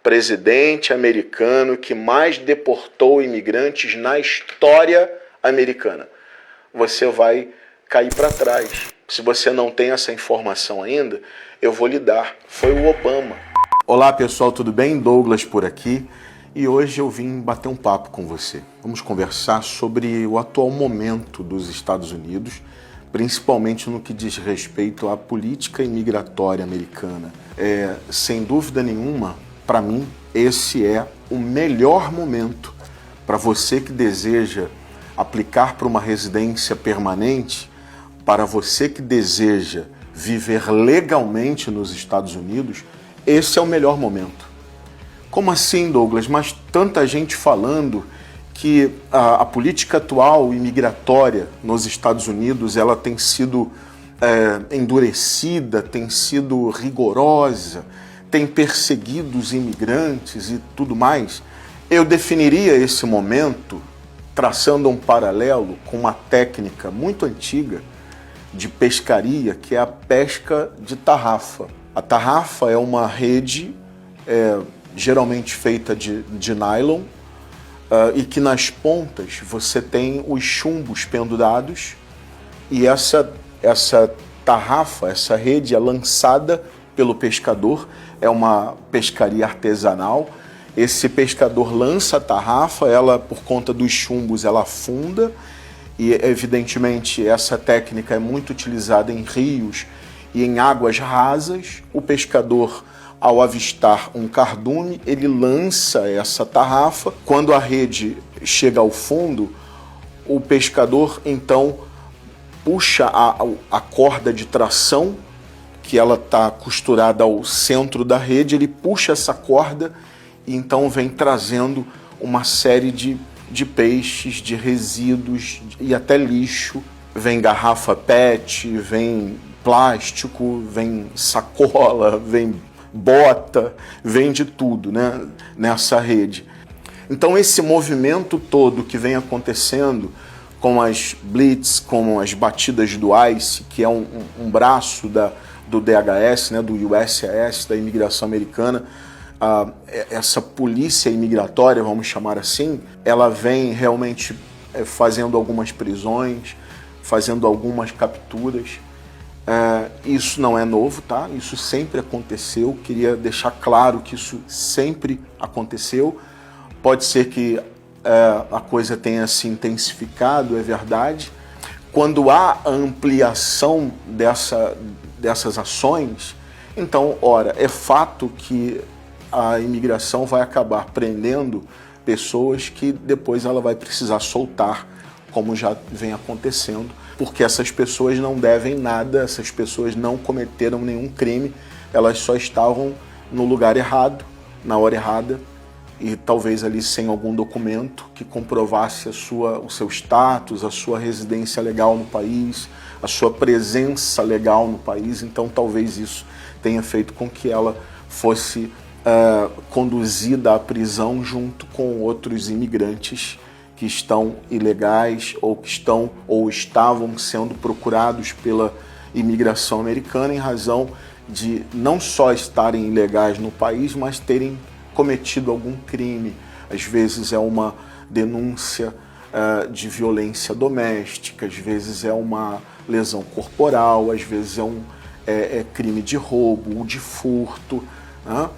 presidente americano que mais deportou imigrantes na história americana. Você vai cair para trás. Se você não tem essa informação ainda, eu vou lhe dar. Foi o Obama. Olá pessoal, tudo bem? Douglas por aqui. E hoje eu vim bater um papo com você. Vamos conversar sobre o atual momento dos Estados Unidos, principalmente no que diz respeito à política imigratória americana. Sem dúvida nenhuma, para mim, esse é o melhor momento para você que deseja aplicar para uma residência permanente, para você que deseja viver legalmente nos Estados Unidos, esse é o melhor momento. Como assim, Douglas? Mas tanta gente falando que a política atual imigratória nos Estados Unidos ela tem sido endurecida, tem sido rigorosa, tem perseguido os imigrantes e tudo mais. Eu definiria esse momento traçando um paralelo com uma técnica muito antiga de pescaria, que é a pesca de tarrafa. A tarrafa é uma rede geralmente feita de nylon e que nas pontas você tem os chumbos pendurados e essa tarrafa, essa rede é lançada pelo pescador, é uma pescaria artesanal. Esse pescador lança a tarrafa, ela por conta dos chumbos ela afunda e evidentemente essa técnica é muito utilizada em rios e em águas rasas. O pescador, ao avistar um cardume, ele lança essa tarrafa. Quando a rede chega ao fundo, o pescador então puxa a corda de tração, que ela está costurada ao centro da rede, ele puxa essa corda e então vem trazendo uma série de peixes, de resíduos e até lixo. Vem garrafa PET, vem plástico, vem sacola, vem bota, vem de tudo, né, nessa rede. Então esse movimento todo que vem acontecendo com as blitz, com as batidas do ICE, que é um braço do DHS, né, do USCIS, da imigração americana, essa polícia imigratória, vamos chamar assim, ela vem realmente fazendo algumas prisões, fazendo algumas capturas. Isso não é novo, tá? Isso sempre aconteceu, queria deixar claro que isso sempre aconteceu. Pode ser que a coisa tenha se intensificado, é verdade. Quando há a ampliação dessas ações, então, ora, é fato que a imigração vai acabar prendendo pessoas que depois ela vai precisar soltar, como já vem acontecendo, porque essas pessoas não devem nada, essas pessoas não cometeram nenhum crime, elas só estavam no lugar errado, na hora errada, e talvez ali sem algum documento que comprovasse o seu status, a sua residência legal no país, a sua presença legal no país. Então talvez isso tenha feito com que ela fosse conduzida à prisão junto com outros imigrantes que estão ilegais ou que estão ou estavam sendo procurados pela imigração americana em razão de não só estarem ilegais no país, mas terem cometido algum crime. Às vezes é uma denúncia de violência doméstica, às vezes é uma lesão corporal, às vezes é crime de roubo ou de furto, né?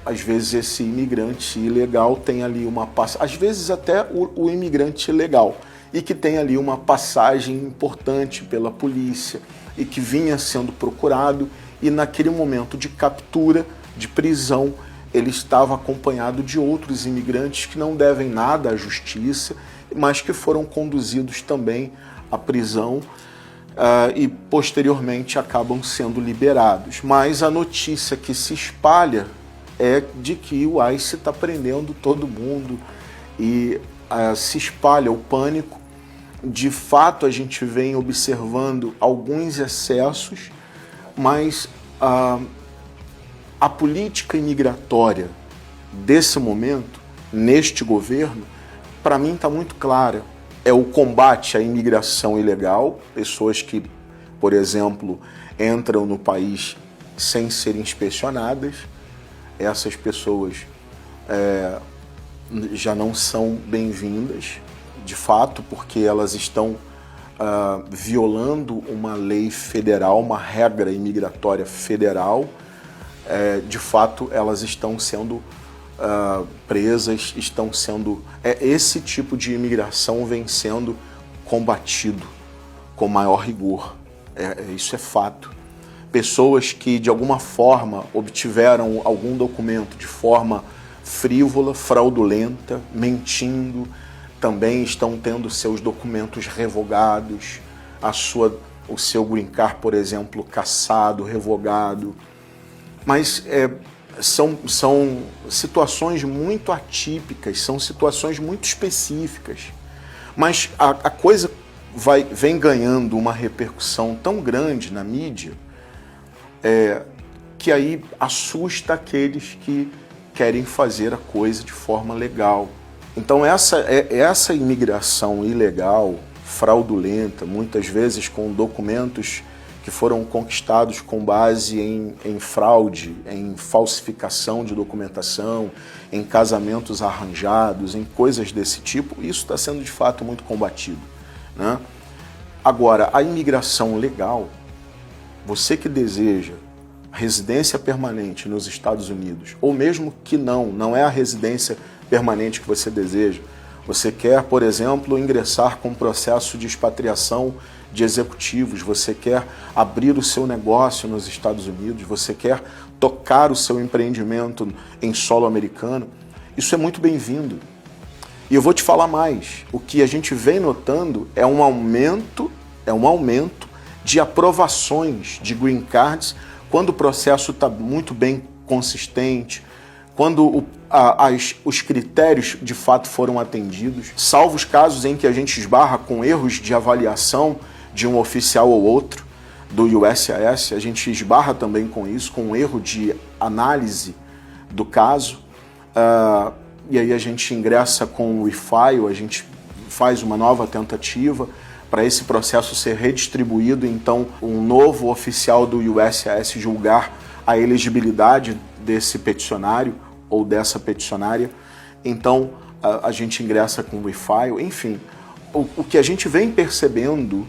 Às vezes esse imigrante ilegal tem ali uma passagem, às vezes até o imigrante legal, e que tem ali uma passagem importante pela polícia e que vinha sendo procurado, e naquele momento de captura, de prisão, ele estava acompanhado de outros imigrantes que não devem nada à justiça, mas que foram conduzidos também à prisão e posteriormente acabam sendo liberados. Mas a notícia que se espalha é de que o ICE está prendendo todo mundo e se espalha o pânico. De fato, a gente vem observando alguns excessos, mas a política imigratória desse momento, neste governo, para mim está muito clara. É o combate à imigração ilegal, pessoas que, por exemplo, entram no país sem serem inspecionadas. essas pessoas já não são bem-vindas, de fato, porque elas estão violando uma lei federal, uma regra imigratória federal. De fato, elas estão sendo presas, estão sendo... esse tipo de imigração vem sendo combatido com maior rigor. Isso é fato. Pessoas que, de alguma forma, obtiveram algum documento de forma frívola, fraudulenta, mentindo, também estão tendo seus documentos revogados, o seu green card, por exemplo, cassado, revogado. Mas são situações muito atípicas, são situações muito específicas. Mas a coisa vem ganhando uma repercussão tão grande na mídia que aí assusta aqueles que querem fazer a coisa de forma legal. Então essa imigração ilegal, fraudulenta, muitas vezes com documentos que foram conquistados com base em fraude, em falsificação de documentação, em casamentos arranjados, em coisas desse tipo, isso está sendo de fato muito combatido, né? Agora, a imigração legal, você que deseja residência permanente nos Estados Unidos, ou mesmo que não é a residência permanente que você deseja, você quer, por exemplo, ingressar com um processo de expatriação de executivos, você quer abrir o seu negócio nos Estados Unidos, você quer tocar o seu empreendimento em solo americano, isso é muito bem-vindo. E eu vou te falar mais, o que a gente vem notando é um aumento de aprovações de green cards quando o processo está muito bem consistente, quando os critérios de fato foram atendidos, salvo os casos em que a gente esbarra com erros de avaliação de um oficial ou outro do USCIS, a gente esbarra também com isso, com um erro de análise do caso, e aí a gente ingressa com o e-file, a gente faz uma nova tentativa para esse processo ser redistribuído, então um novo oficial do USCIS julgar a elegibilidade desse peticionário ou dessa peticionária, então a gente ingressa com o e-file, enfim. O que a gente vem percebendo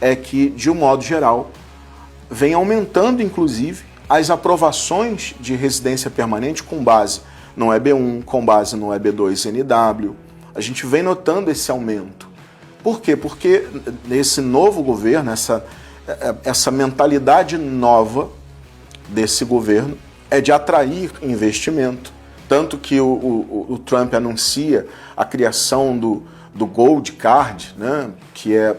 é que, de um modo geral, vem aumentando, inclusive, as aprovações de residência permanente com base no EB1, com base no EB2 NW. A gente vem notando esse aumento. Por quê? Porque nesse novo governo, essa mentalidade nova desse governo é de atrair investimento. Tanto que o Trump anuncia a criação do Gold Card, né, que é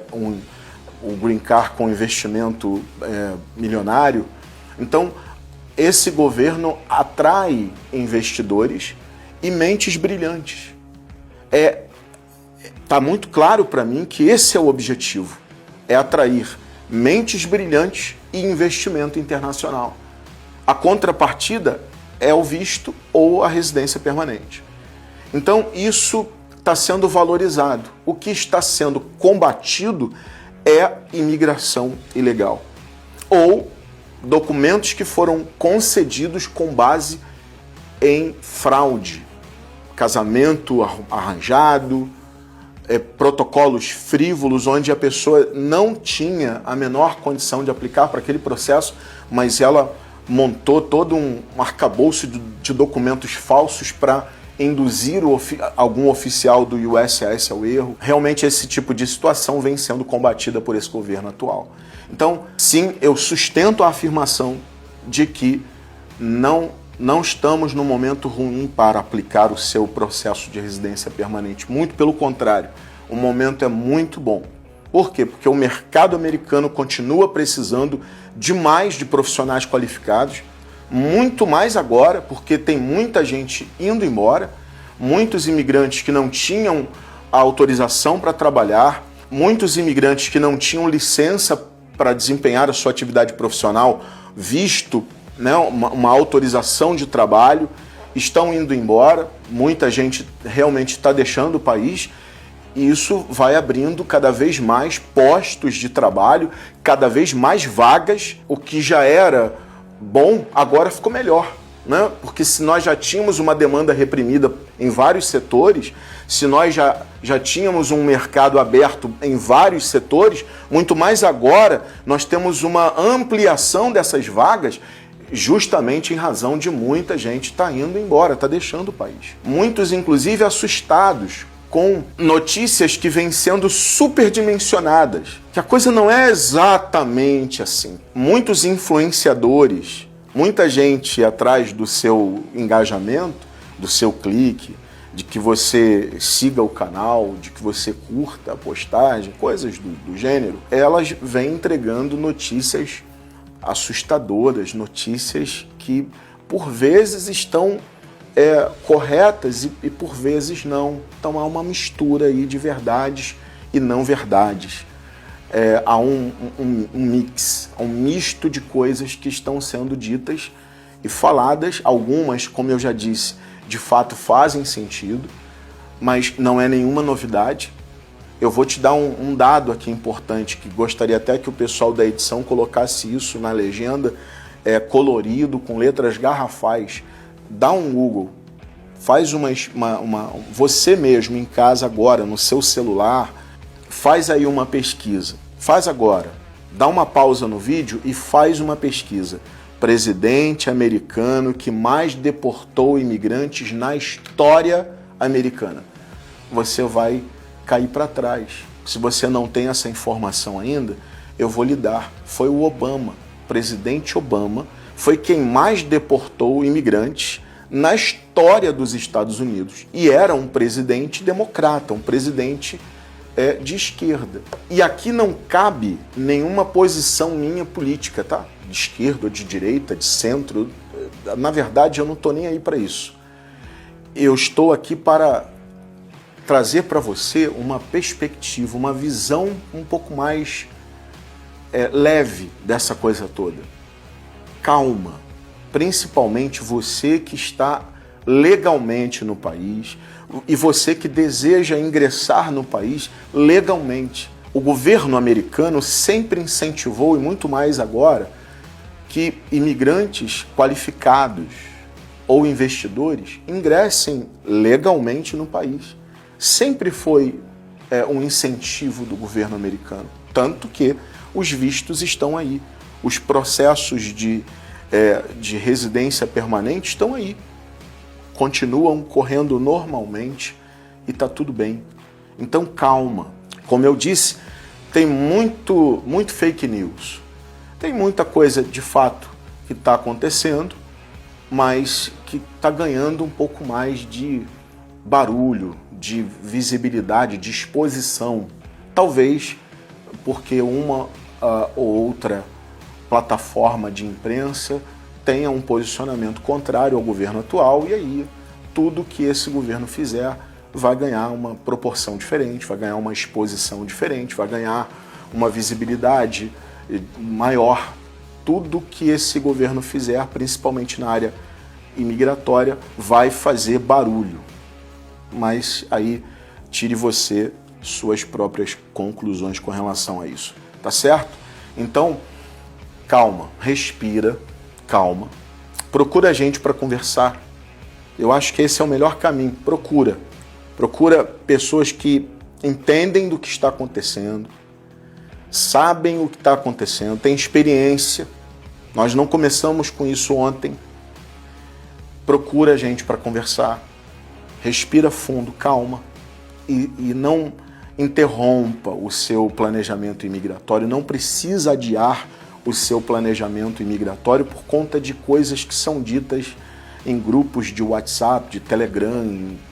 o Green Card com investimento milionário. Então, esse governo atrai investidores e mentes brilhantes. Está muito claro para mim que esse é o objetivo, é atrair mentes brilhantes e investimento internacional. A contrapartida é o visto ou a residência permanente. Então, isso está sendo valorizado. O que está sendo combatido é imigração ilegal ou documentos que foram concedidos com base em fraude, casamento arranjado, protocolos frívolos onde a pessoa não tinha a menor condição de aplicar para aquele processo, mas ela montou todo um arcabouço de documentos falsos para induzir algum oficial do USCIS ao erro. Realmente esse tipo de situação vem sendo combatida por esse governo atual. Então, sim, eu sustento a afirmação de que não estamos num momento ruim para aplicar o seu processo de residência permanente. Muito pelo contrário, o momento é muito bom. Por quê? Porque o mercado americano continua precisando demais de profissionais qualificados, muito mais agora, porque tem muita gente indo embora, muitos imigrantes que não tinham a autorização para trabalhar, muitos imigrantes que não tinham licença para desempenhar a sua atividade profissional, visto, né, uma autorização de trabalho, estão indo embora, muita gente realmente está deixando o país, e isso vai abrindo cada vez mais postos de trabalho, cada vez mais vagas, o que já era bom, agora ficou melhor. né? Porque se nós já tínhamos uma demanda reprimida em vários setores, se nós já tínhamos um mercado aberto em vários setores, muito mais agora nós temos uma ampliação dessas vagas, justamente em razão de muita gente estar indo embora, está deixando o país. Muitos, inclusive, assustados com notícias que vêm sendo superdimensionadas, que a coisa não é exatamente assim. Muitos influenciadores, muita gente atrás do seu engajamento, do seu clique, de que você siga o canal, de que você curta a postagem, coisas do gênero, elas vêm entregando notícias assustadoras, notícias que por vezes estão corretas e por vezes não. Então há uma mistura aí de verdades e não verdades. Há um mix, há um misto de coisas que estão sendo ditas e faladas. Algumas, como eu já disse, de fato fazem sentido, mas não é nenhuma novidade. Eu vou te dar um dado aqui importante, que gostaria até que o pessoal da edição colocasse isso na legenda, colorido, com letras garrafais. Dá um Google, faz você mesmo em casa agora, no seu celular, faz aí uma pesquisa. Faz agora, dá uma pausa no vídeo e faz uma pesquisa. Presidente americano que mais deportou imigrantes na história americana. Você vai cair para trás. Se você não tem essa informação ainda, eu vou lhe dar. Foi o Obama, presidente Obama, foi quem mais deportou imigrantes na história dos Estados Unidos. E era um presidente democrata, um presidente de esquerda. E aqui não cabe nenhuma posição minha política, tá? De esquerda, de direita, de centro. Na verdade, eu não estou nem aí para isso. Eu estou aqui para trazer para você uma perspectiva, uma visão um pouco mais leve dessa coisa toda. Calma, principalmente você que está legalmente no país e você que deseja ingressar no país legalmente. O governo americano sempre incentivou, e muito mais agora, que imigrantes qualificados ou investidores ingressem legalmente no país. Sempre foi um incentivo do governo americano, tanto que os vistos estão aí, os processos de residência permanente estão aí, continuam correndo normalmente e está tudo bem. Então calma, como eu disse, tem muito fake news, tem muita coisa de fato que está acontecendo, mas que está ganhando um pouco mais de barulho, de visibilidade, de exposição. Talvez porque uma ou outra plataforma de imprensa tenha um posicionamento contrário ao governo atual, e aí tudo que esse governo fizer vai ganhar uma proporção diferente, vai ganhar uma exposição diferente, vai ganhar uma visibilidade maior. Tudo que esse governo fizer, principalmente na área imigratória, vai fazer barulho. Mas aí tire você suas próprias conclusões com relação a isso, tá certo? Então, calma, respira, calma, procura gente para conversar. Eu acho que esse é o melhor caminho. Procura pessoas que entendem do que está acontecendo, sabem o que está acontecendo, têm experiência. Nós não começamos com isso ontem. Procura gente para conversar. Respira fundo, calma, e não interrompa o seu planejamento imigratório. Não precisa adiar o seu planejamento imigratório por conta de coisas que são ditas em grupos de WhatsApp, de Telegram,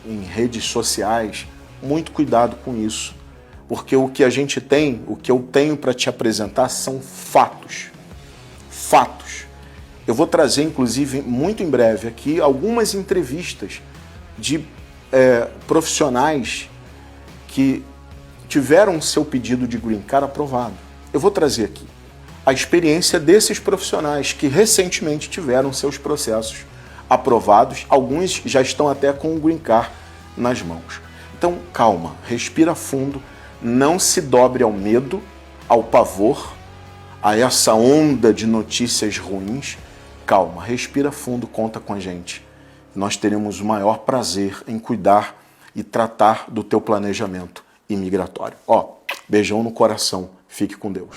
em redes sociais. Muito cuidado com isso, porque o que a gente tem, o que eu tenho para te apresentar são fatos. Fatos. Eu vou trazer, inclusive, muito em breve aqui, algumas entrevistas de profissionais que tiveram seu pedido de Green Card aprovado. Eu vou trazer aqui a experiência desses profissionais que recentemente tiveram seus processos aprovados. Alguns já estão até com o Green Card nas mãos. Então, calma, respira fundo, não se dobre ao medo, ao pavor, a essa onda de notícias ruins. calma, respira fundo, conta com a gente. Nós teremos o maior prazer em cuidar e tratar do teu planejamento imigratório. Ó, beijão no coração, fique com Deus.